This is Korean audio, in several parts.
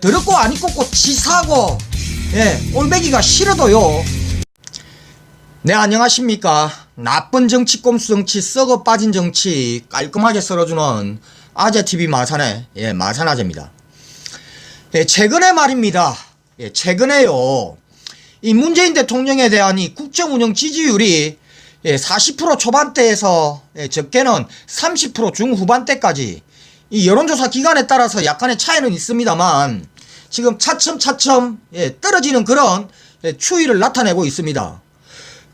더럽고 안 입고 치사하고 꼴배기가 싫어도요. 네, 안녕하십니까. 나쁜 정치 꼼수 정치 썩어 빠진 정치 깔끔하게 썰어주는 아재TV 마산의 마산아재입니다. 최근에 말입니다. 최근에요, 이 문재인 대통령에 대한 이 국정운영 지지율이 40% 초반대에서 적게는 30% 중후반대까지 이 여론조사 기간에 따라서 약간의 차이는 있습니다만 지금 차츰차츰 떨어지는 그런 추이를 나타내고 있습니다.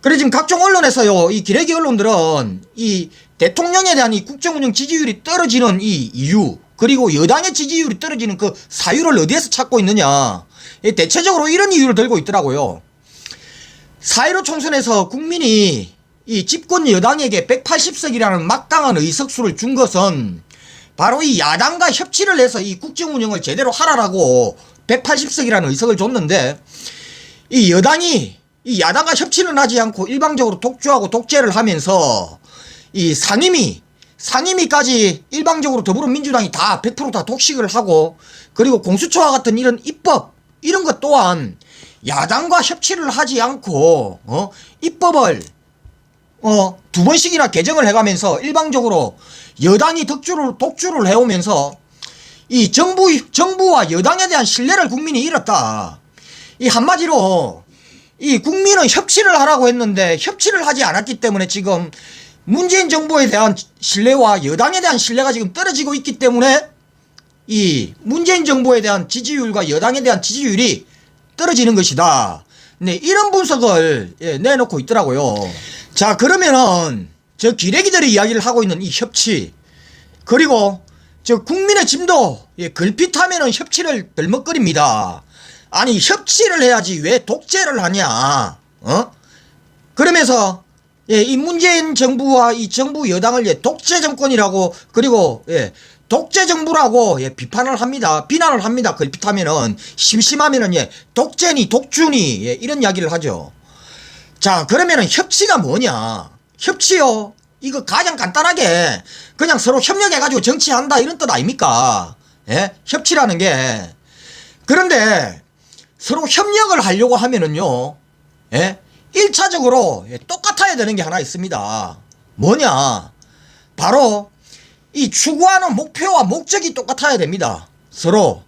그래 지금 각종 언론에서요, 이 기레기 언론들은 이 대통령에 대한 이 국정운영 지지율이 떨어지는 이 이유, 그리고 여당의 지지율이 떨어지는 그 사유를 어디에서 찾고 있느냐, 대체적으로 이런 이유를 들고 있더라고요. 4.15 총선에서 국민이 이 집권 여당에게 180석이라는 막강한 의석수를 준 것은 바로 이 야당과 협치를 해서 이 국정운영을 제대로 하라라고 180석이라는 의석을 줬는데, 이 여당이 이 야당과 협치는 하지 않고 일방적으로 독주하고 독재를 하면서 이 상임위까지 일방적으로 더불어민주당이 다 100% 다 독식을 하고, 그리고 공수처와 같은 이런 입법 이런 것 또한 야당과 협치를 하지 않고 입법을 두 번씩이나 개정을 해가면서 일방적으로 여당이 독주를 해오면서 이 정부와 여당에 대한 신뢰를 국민이 잃었다. 이 한마디로 이 국민은 협치를 하라고 했는데 협치를 하지 않았기 때문에 지금 문재인 정부에 대한 신뢰와 여당에 대한 신뢰가 지금 떨어지고 있기 때문에 이 문재인 정부에 대한 지지율과 여당에 대한 지지율이 떨어지는 것이다. 네, 이런 분석을 내놓고 있더라고요. 자, 그러면은 저 기레기들이 이야기를 하고 있는 이 협치, 그리고 저 국민의 짐도 걸핏하면은 협치를 덜먹거립니다. 아니, 협치를 해야지 왜 독재를 하냐? 그러면서 이 문재인 정부와 이 정부 여당을 독재 정권이라고, 그리고 독재 정부라고 비난을 합니다. 걸핏하면은, 심심하면은 독재니 독주니 이런 이야기를 하죠. 자, 그러면은 협치가 뭐냐? 협치요, 이거 가장 간단하게 그냥 서로 협력해가지고 정치한다 이런 뜻 아닙니까? 협치라는 게. 그런데 서로 협력을 하려고 하면은요, 1차적으로 똑같아야 되는 게 하나 있습니다. 뭐냐? 바로 이 추구하는 목표와 목적이 똑같아야 됩니다. 서로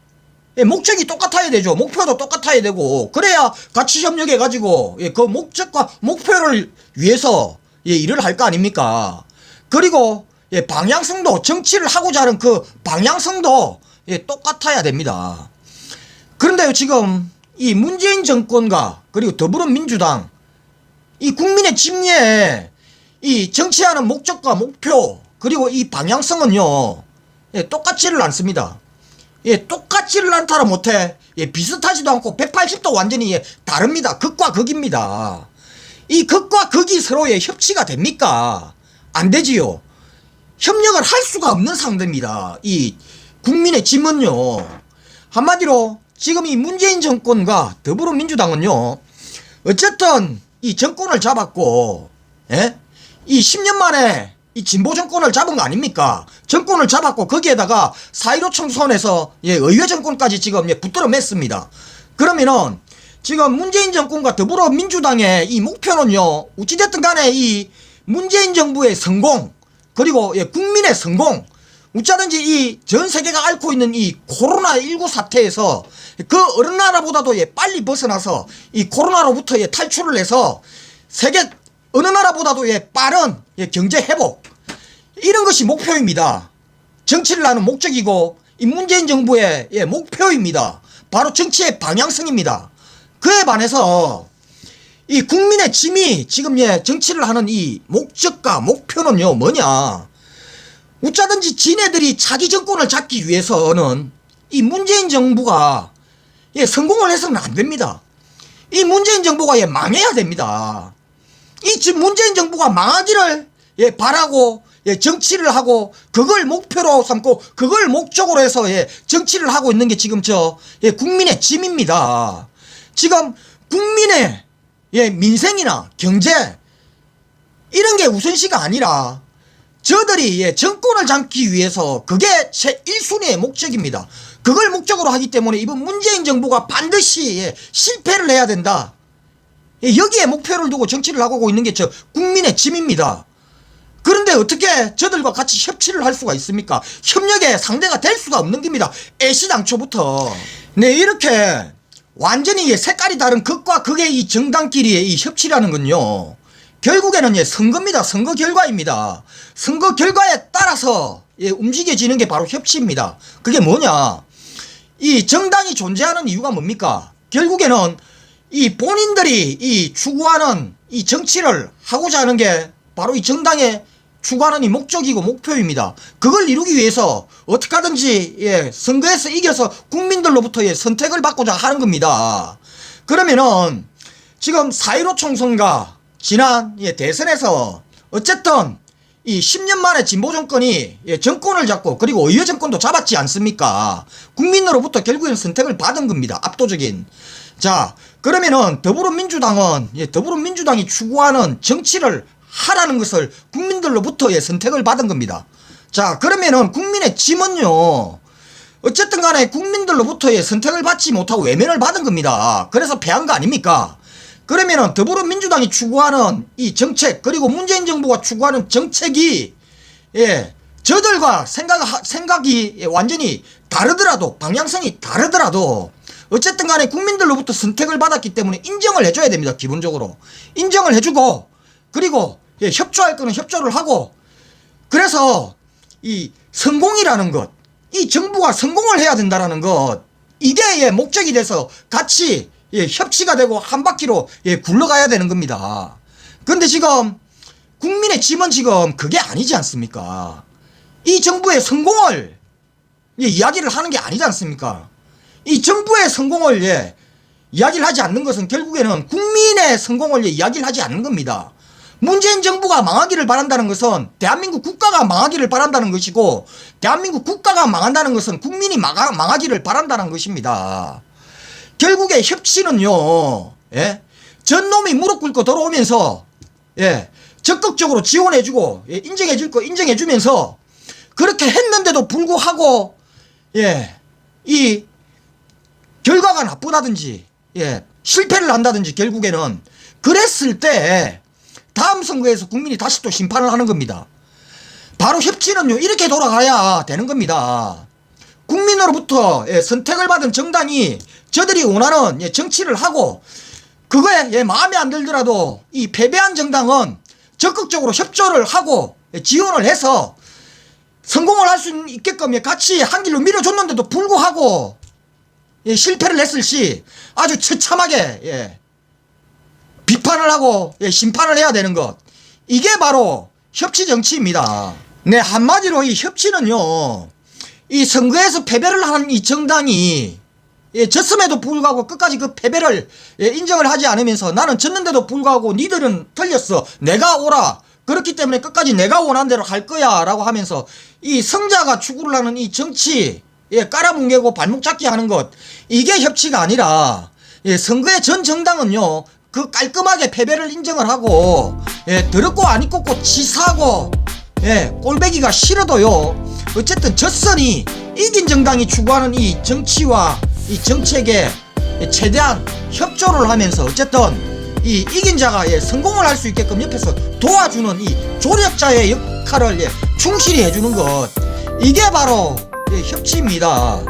목적이 똑같아야 되죠. 목표도 똑같아야 되고, 그래야 같이 협력해가지고 그 목적과 목표를 위해서 일을 할 거 아닙니까? 그리고 방향성도, 정치를 하고자 하는 그 방향성도 똑같아야 됩니다. 그런데요, 지금 이 문재인 정권과 그리고 더불어민주당, 이 국민의 심리에 이 정치하는 목적과 목표, 그리고 이 방향성은요, 똑같지를 않습니다. 똑같지를 않다라 못해 비슷하지도 않고 180도 완전히 다릅니다. 극과 극입니다. 이 극과 극이 서로의 협치가 됩니까? 안 되지요. 협력을 할 수가 없는 상대입니다. 이 국민의 짐은요, 한마디로 지금 이 문재인 정권과 더불어민주당은요, 어쨌든 이 정권을 잡았고, 이 10년 만에 이 진보 정권을 잡은 거 아닙니까? 정권을 잡았고 거기에다가 4.15 총선에서 의회 정권까지 지금 붙들어 맸습니다. 그러면은 지금 문재인 정권과 더불어민주당의 이 목표는요, 어찌됐든 간에 이 문재인 정부의 성공, 그리고 국민의 성공, 어쩌든지 이 전 세계가 앓고 있는 이 코로나19 사태에서 그 어느 나라보다도 빨리 벗어나서 이 코로나로부터 탈출을 해서 세계 어느 나라보다도 빠른 경제 회복, 이런 것이 목표입니다. 정치를 하는 목적이고 이 문재인 정부의 목표입니다. 바로 정치의 방향성입니다. 그에 반해서 이 국민의 짐이 지금 정치를 하는 이 목적과 목표는요, 뭐냐? 어쩌든지 지네들이 자기 정권을 잡기 위해서는 이 문재인 정부가 성공을 해서는 안 됩니다. 이 문재인 정부가 망해야 됩니다. 이 지금 문재인 정부가 망하기를 바라고 정치를 하고 그걸 목표로 삼고 그걸 목적으로 해서 정치를 하고 있는 게 지금 국민의 짐입니다. 지금 국민의 민생이나 경제 이런 게 우선시가 아니라 저들이 정권을 잡기 위해서 그게 제 1순위의 목적입니다. 그걸 목적으로 하기 때문에 이번 문재인 정부가 반드시 실패를 해야 된다. 여기에 목표를 두고 정치를 하고 있는 게 저 국민의 짐입니다. 그런데 어떻게 저들과 같이 협치를 할 수가 있습니까? 협력의 상대가 될 수가 없는 겁니다. 애시당초부터. 네, 이렇게 완전히 색깔이 다른 극과 극의 이 정당끼리의 이 협치라는 건요, 결국에는 선거입니다. 선거 결과입니다. 선거 결과에 따라서 움직여지는 게 바로 협치입니다. 그게 뭐냐? 이 정당이 존재하는 이유가 뭡니까? 결국에는 이 본인들이 이 추구하는 이 정치를 하고자 하는 게 바로 이 정당의 추구하는 이 목적이고 목표입니다. 그걸 이루기 위해서 어떻게 하든지 선거에서 이겨서 국민들로부터 선택을 받고자 하는 겁니다. 그러면은 지금 4.15 총선과 지난 대선에서 어쨌든 이 10년 만에 진보 정권이 정권을 잡고 그리고 의회 정권도 잡았지 않습니까? 국민으로부터 결국에는 선택을 받은 겁니다. 압도적인. 자, 그러면은 더불어민주당이 추구하는 정치를 하라는 것을 국민들로부터 선택을 받은 겁니다. 자, 그러면은 국민의 짐은요, 어쨌든 간에 국민들로부터 선택을 받지 못하고 외면을 받은 겁니다. 그래서 패한 거 아닙니까? 그러면은 더불어민주당이 추구하는 이 정책, 그리고 문재인 정부가 추구하는 정책이 저들과 생각이 완전히 다르더라도, 방향성이 다르더라도 어쨌든 간에 국민들로부터 선택을 받았기 때문에 인정을 해줘야 됩니다. 기본적으로 인정을 해주고, 그리고 협조할 거는 협조를 하고, 그래서 이 성공이라는 것, 이 정부가 성공을 해야 된다라는 것, 이게 목적이 돼서 같이 협치가 되고 한 바퀴로 굴러가야 되는 겁니다. 그런데 지금 국민의 짐은 지금 그게 아니지 않습니까? 이 정부의 성공을 이야기를 하는 게 아니지 않습니까? 이 정부의 성공을 이야기를 하지 않는 것은 결국에는 국민의 성공을 이야기를 하지 않는 겁니다. 문재인 정부가 망하기를 바란다는 것은 대한민국 국가가 망하기를 바란다는 것이고, 대한민국 국가가 망한다는 것은 국민이 망하기를 바란다는 것입니다. 결국에 협치는요, 전놈이 무릎 꿇고 돌아오면서 적극적으로 지원해주고 인정해줄 거 인정해주면서 그렇게 했는데도 불구하고 이 결과가 나쁘다든지 실패를 한다든지 결국에는 그랬을 때 다음 선거에서 국민이 다시 또 심판을 하는 겁니다. 바로 협치는요, 이렇게 돌아가야 되는 겁니다. 국민으로부터 선택을 받은 정당이 저들이 원하는 정치를 하고, 그거에 마음에 안 들더라도 이 패배한 정당은 적극적으로 협조를 하고 지원을 해서 성공을 할 수 있게끔 같이 한 길로 밀어줬는데도 불구하고 실패를 했을 시 아주 처참하게 비판을 하고 심판을 해야 되는 것, 이게 바로 협치 정치입니다. 네, 한마디로 이 협치는요, 이 선거에서 패배를 하는 이 정당이 졌음에도 불구하고 끝까지 그 패배를 인정을 하지 않으면서 나는 졌는데도 불구하고 니들은 틀렸어, 내가 옳아, 그렇기 때문에 끝까지 내가 원하는 대로 할 거야 라고 하면서 이 성자가 추구를 하는 이 정치 깔아뭉개고 발목 잡기 하는 것, 이게 협치가 아니라 선거의 전 정당은요 그 깔끔하게 패배를 인정을 하고 더럽고 안 입고 치사하고 꼴배기가 싫어도요 어쨌든 졌으니 이긴 정당이 추구하는 이 정치와 이 정책에 최대한 협조를 하면서 어쨌든 이 이긴 자가 성공을 할 수 있게끔 옆에서 도와주는 이 조력자의 역할을 충실히 해주는 것, 이게 바로 협치입니다.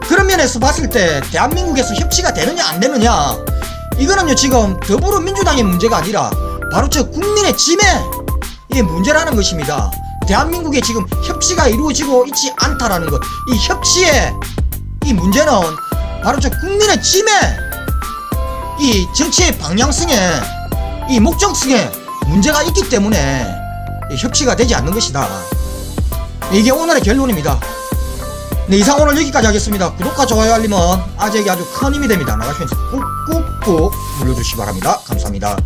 그런 면에서 봤을 때 대한민국에서 협치가 되느냐 안 되느냐, 이거는요 지금 더불어민주당의 문제가 아니라 바로 저 국민의 짐의 문제라는 것입니다. 대한민국에 지금 협치가 이루어지고 있지 않다라는 것, 이 협치의 이 문제는 바로 저 국민의 짐의 이 정치의 방향성에 이 목적성에 문제가 있기 때문에 협치가 되지 않는 것이다. 이게 오늘의 결론입니다. 네, 이상 오늘 여기까지 하겠습니다. 구독과 좋아요 알림은 아재에게 아주 큰 힘이 됩니다. 나가시면서 꾹꾹꾹 눌러주시기 바랍니다. 감사합니다.